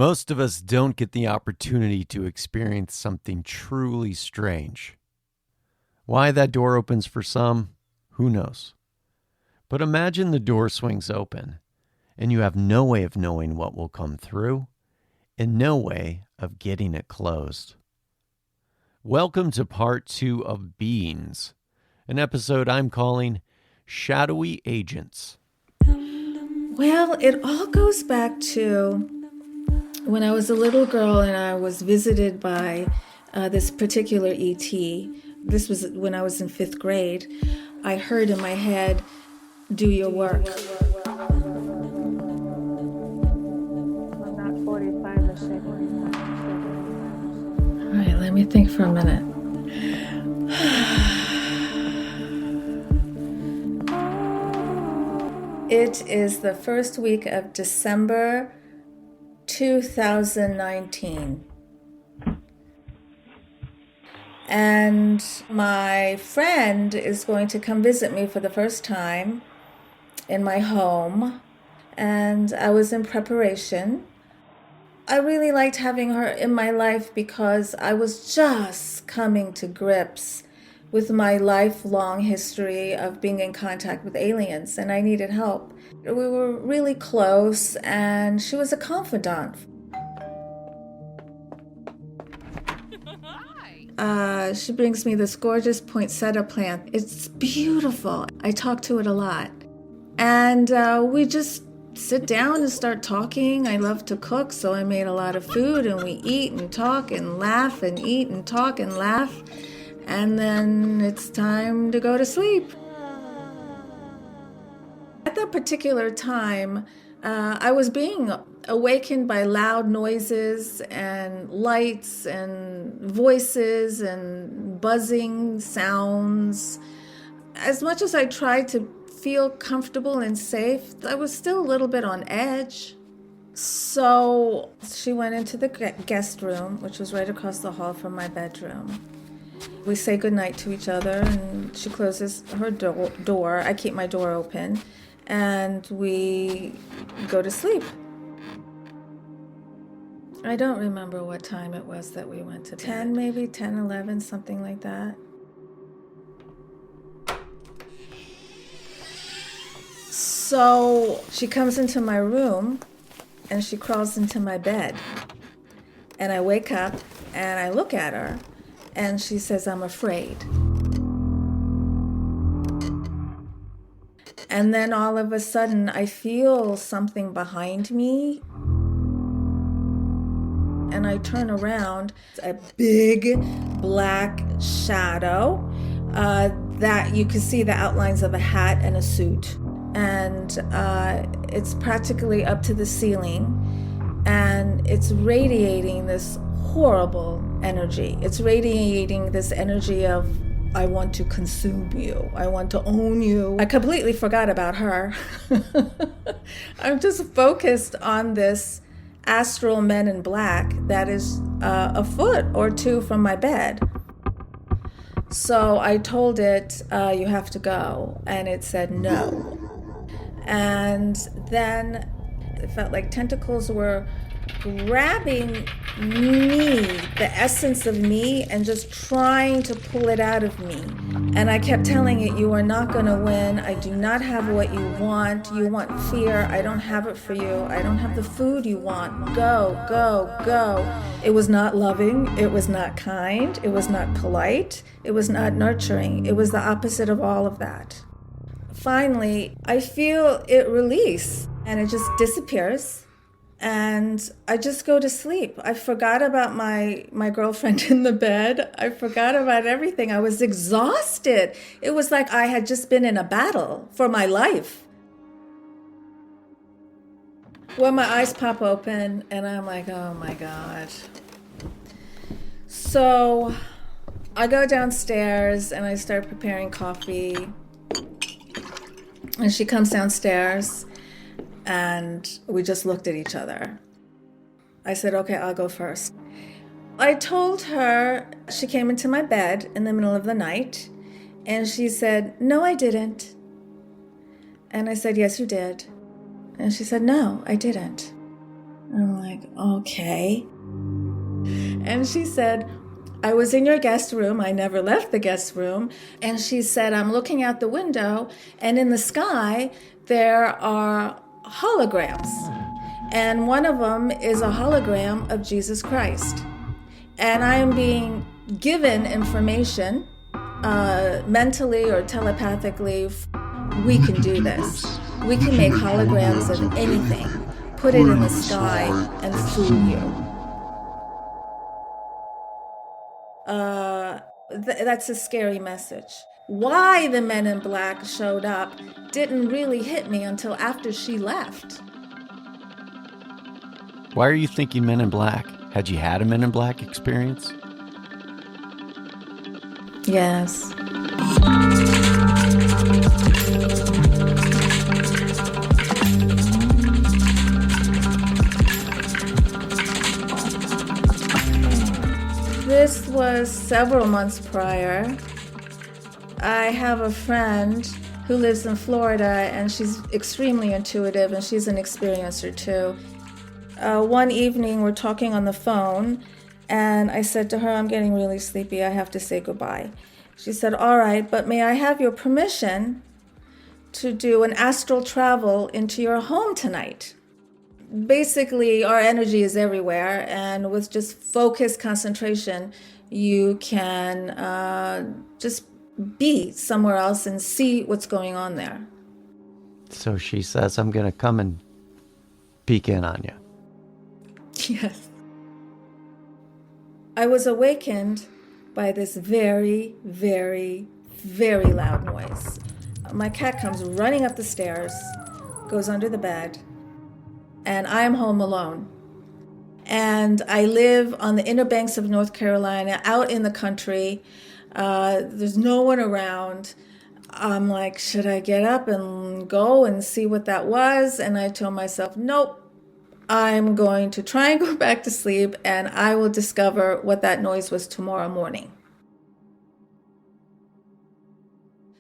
Most of us don't get the opportunity to experience something truly strange. Why that door opens for some, who knows? But imagine the door swings open, and you have no way of knowing what will come through, and no way of getting it closed. Welcome to part 2 of Beings, an episode I'm calling Shadowy Agents. Well, it all goes back to when I was a little girl and I was visited by this particular ET. This was when I was in 5th grade. I heard in my head, "Do your work." All right, let me think for a minute. It is the first week of December 2019. And my friend is going to come visit me for the first time in my home. And I was in preparation. I really liked having her in my life because I was just coming to grips with my lifelong history of being in contact with aliens, and I needed help. We were really close, and she was a confidant. She brings me this gorgeous poinsettia plant. It's beautiful. I talk to it a lot. And we just sit down and start talking. I love to cook, so I made a lot of food, and we eat and talk and laugh and eat and talk and laugh. And then it's time to go to sleep. At that particular time, I was being awakened by loud noises and lights and voices and buzzing sounds. As much as I tried to feel comfortable and safe, I was still a little bit on edge. So she went into the guest room, which was right across the hall from my bedroom. We say goodnight to each other, and she closes her door. I keep my door open, and we go to sleep. I don't remember what time it was that we went to bed. 10, maybe 10, 11, something like that. So she comes into my room, and she crawls into my bed. And I wake up, and I look at her, and she says, "I'm afraid." And then all of a sudden, I feel something behind me. And I turn around, a big black shadow that you can see the outlines of a hat and a suit. And it's practically up to the ceiling. And it's radiating this horrible energy. It's radiating this energy of, I want to consume you. I want to own you. I completely forgot about her. I'm just focused on this Astral Men in Black that is a foot or two from my bed. So I told it, you have to go. And it said no. And then it felt like tentacles were grabbing me, the essence of me, and just trying to pull it out of me. And I kept telling it, "You are not going to win. I do not have what you want. You want fear. I don't have it for you. I don't have the food you want. Go, go, go." It was not loving. It was not kind. It was not polite. It was not nurturing. It was the opposite of all of that. Finally, I feel it release, and it just disappears. And I just go to sleep. I forgot about my girlfriend in the bed. I forgot about everything. I was exhausted. It was like I had just been in a battle for my life. Well, my eyes pop open, and I'm like, oh my God. So I go downstairs, and I start preparing coffee. And she comes downstairs. And we just looked at each other. I said, "Okay, I'll go first." I told her, she came into my bed in the middle of the night, and she said, "No, I didn't." And I said, "Yes, you did." And she said, "No, I didn't." I'm like, okay. And she said, I was in your guest room. I never left the guest room. And she said, I'm looking out the window, and in the sky, there are holograms. And one of them is a hologram of Jesus Christ. And I am being given information, mentally or telepathically. We can do this. We can make holograms of anything, put it in the sky, and fool you. That's a scary message. Why the Men in Black showed up didn't really hit me until after she left. Why are you thinking Men in Black? Had you had a Men in Black experience? Yes. This was several months prior. I have a friend who lives in Florida, and she's extremely intuitive, and she's an experiencer too. One evening, we're talking on the phone, and I said to her, I'm getting really sleepy. I have to say goodbye. She said, all right, but may I have your permission to do an astral travel into your home tonight? Basically, our energy is everywhere, and with just focused concentration, you can just be somewhere else and see what's going on there. So she says, I'm going to come and peek in on you. Yes. I was awakened by this very, very, very loud noise. My cat comes running up the stairs, goes under the bed, and I'm home alone. And I live on the inner banks of North Carolina, out in the country. There's no one around. I'm like, should I get up and go and see what that was? And I told myself, nope, I'm going to try and go back to sleep, and I will discover what that noise was tomorrow morning.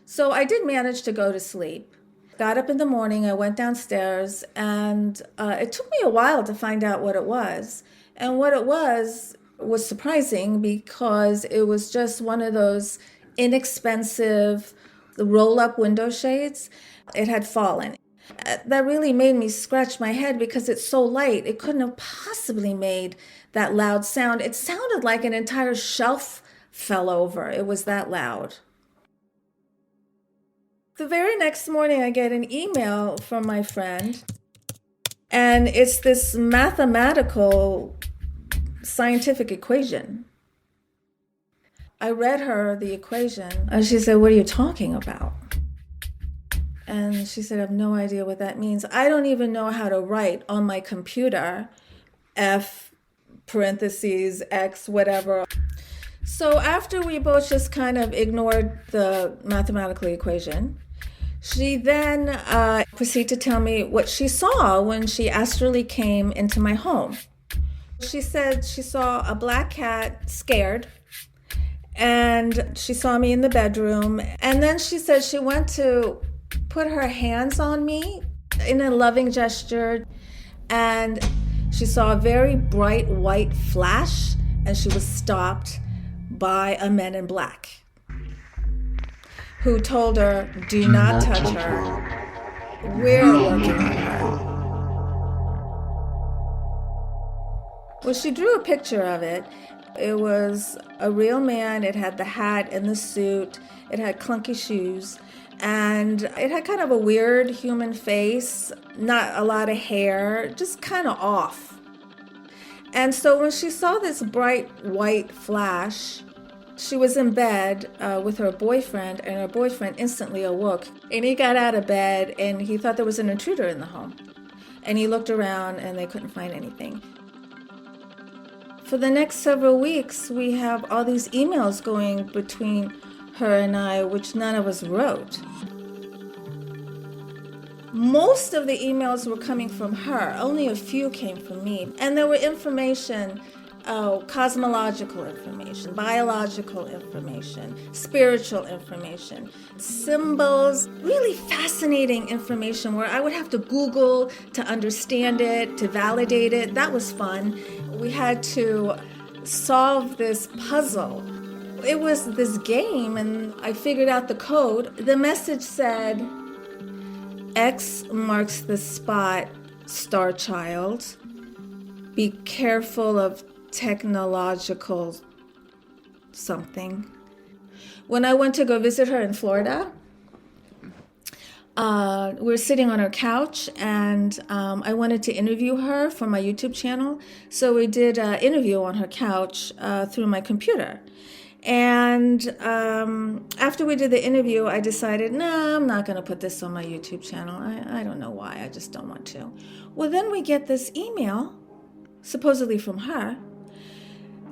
So I did manage to go to sleep. Got up in the morning, I went downstairs, and it took me a while to find out what it was. And what it was surprising, because it was just one of those inexpensive roll-up window shades. It had fallen. That really made me scratch my head, because it's so light. It couldn't have possibly made that loud sound. It sounded like an entire shelf fell over. It was that loud. The very next morning, I get an email from my friend, and it's this mathematical scientific equation. I read her the equation, and she said, what are you talking about? And she said, I have no idea what that means. I don't even know how to write on my computer, F parentheses, X, whatever. So after we both just kind of ignored the mathematical equation, she then proceeded to tell me what she saw when she astrally came into my home. She said she saw a black cat, scared, and she saw me in the bedroom. And then she said she went to put her hands on me in a loving gesture, and she saw a very bright white flash, and she was stopped by a Men in Black who told her, do not touch her. We're working on her. Well, she drew a picture of it. It was a real man. It had the hat and the suit. It had clunky shoes. And it had kind of a weird human face, not a lot of hair, just kind of off. And so when she saw this bright white flash, she was in bed with her boyfriend, and her boyfriend instantly awoke. And he got out of bed, and he thought there was an intruder in the home. And he looked around, and they couldn't find anything. For the next several weeks, we have all these emails going between her and I, which none of us wrote. Most of the emails were coming from her. Only a few came from me. And there were information cosmological information, biological information, spiritual information, symbols, really fascinating information where I would have to Google to understand it, to validate it. That was fun. We had to solve this puzzle. It was this game, and I figured out the code. The message said, X marks the spot, star child. Be careful of technological something. When I went to go visit her in Florida, we were sitting on her couch, and I wanted to interview her for my YouTube channel. So we did an interview on her couch through my computer. And after we did the interview, I decided, nah, I'm not going to put this on my YouTube channel. I don't know why. I just don't want to. Well, then we get this email, supposedly from her,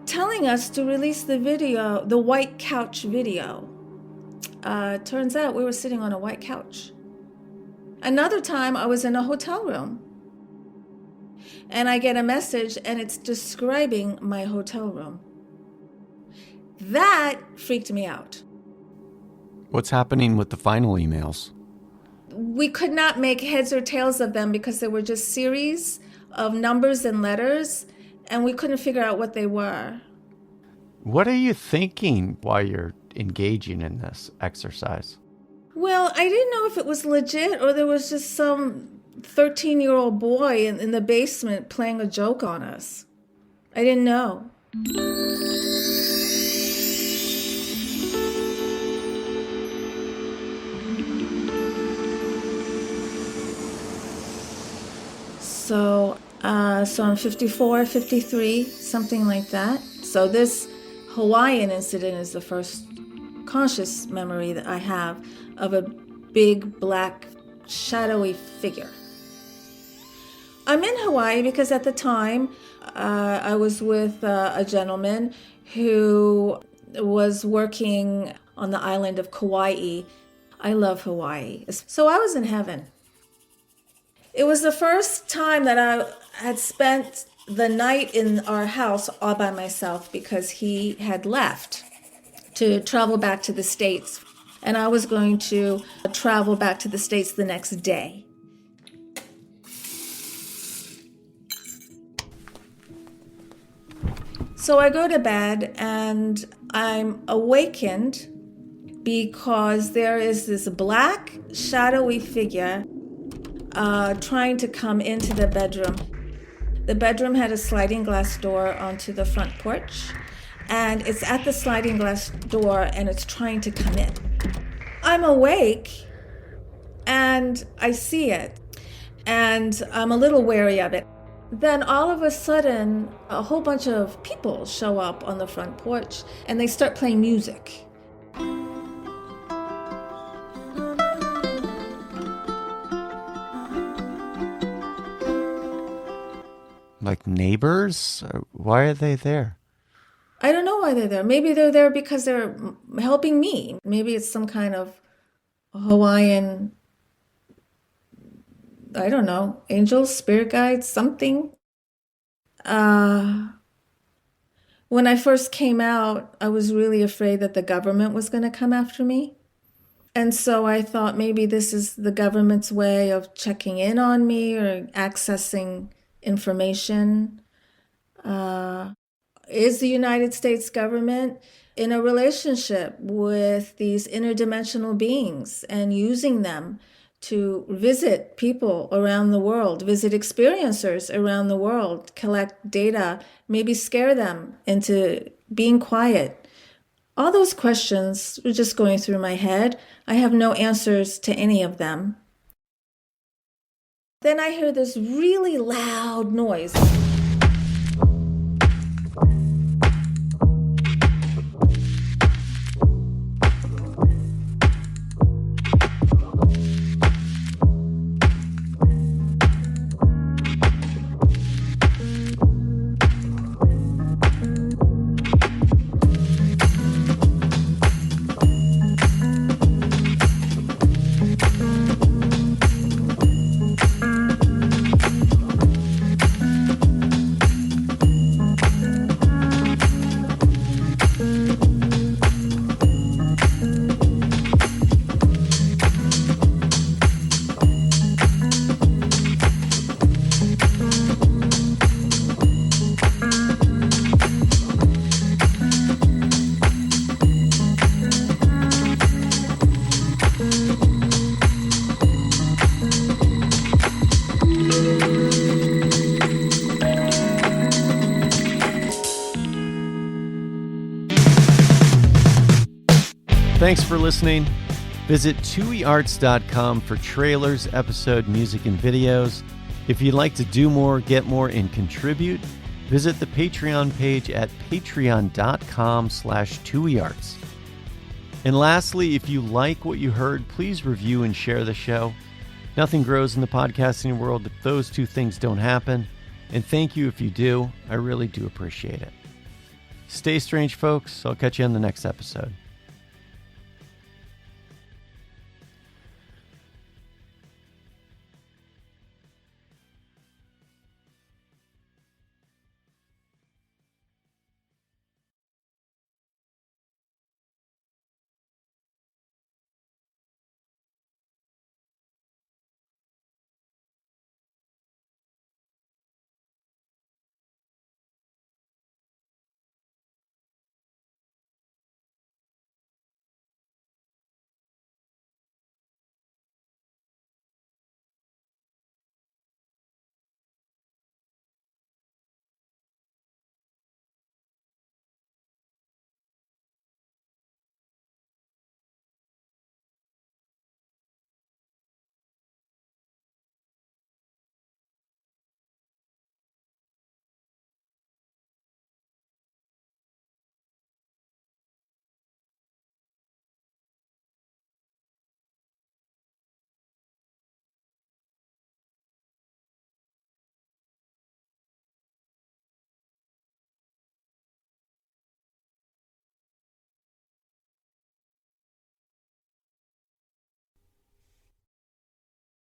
telling us to release the video, the white couch video. Turns out we were sitting on a white couch. Another time I was in a hotel room, and I get a message, and it's describing my hotel room. That freaked me out. What's happening with the final emails? We could not make heads or tails of them because they were just series of numbers and letters, and we couldn't figure out what they were. What are you thinking while you're engaging in this exercise? Well, I didn't know if it was legit or there was just some 13-year-old boy in the basement playing a joke on us. I didn't know. So I'm 54, 53, something like that. So this Hawaiian incident is the first conscious memory that I have of a big, black, shadowy figure. I'm in Hawaii because at the time I was with a gentleman who was working on the island of Kauai. I love Hawaii. So I was in heaven. It was the first time that I had spent the night in our house all by myself because he had left to travel back to the States, and I was going to travel back to the States the next day. So I go to bed, and I'm awakened because there is this black, shadowy figure trying to come into the bedroom. The bedroom had a sliding glass door onto the front porch, and it's at the sliding glass door, and it's trying to come in. I'm awake, and I see it, and I'm a little wary of it. Then all of a sudden, a whole bunch of people show up on the front porch, and they start playing music. Like neighbors? Why are they there? I don't know why they're there. Maybe they're there because they're helping me. Maybe it's some kind of Hawaiian, I don't know, angels, spirit guides, something. When I first came out, I was really afraid that the government was going to come after me. And so I thought maybe this is the government's way of checking in on me or accessing information. Is the United States government in a relationship with these interdimensional beings and using them to visit people around the world, visit experiencers around the world, collect data, maybe scare them into being quiet? All those questions were just going through my head. I have no answers to any of them. Then I hear this really loud noise. Thanks for listening. Visit tuiarts.com for trailers, episode music, and videos. If you'd like to do more, get more, and contribute, visit the Patreon page at patreon.com/tuiarts. And lastly, if you like what you heard, please review and share the show. Nothing grows in the podcasting world if those two things don't happen. And thank you if you do. I really do appreciate it. Stay strange, folks. I'll catch you on the next episode.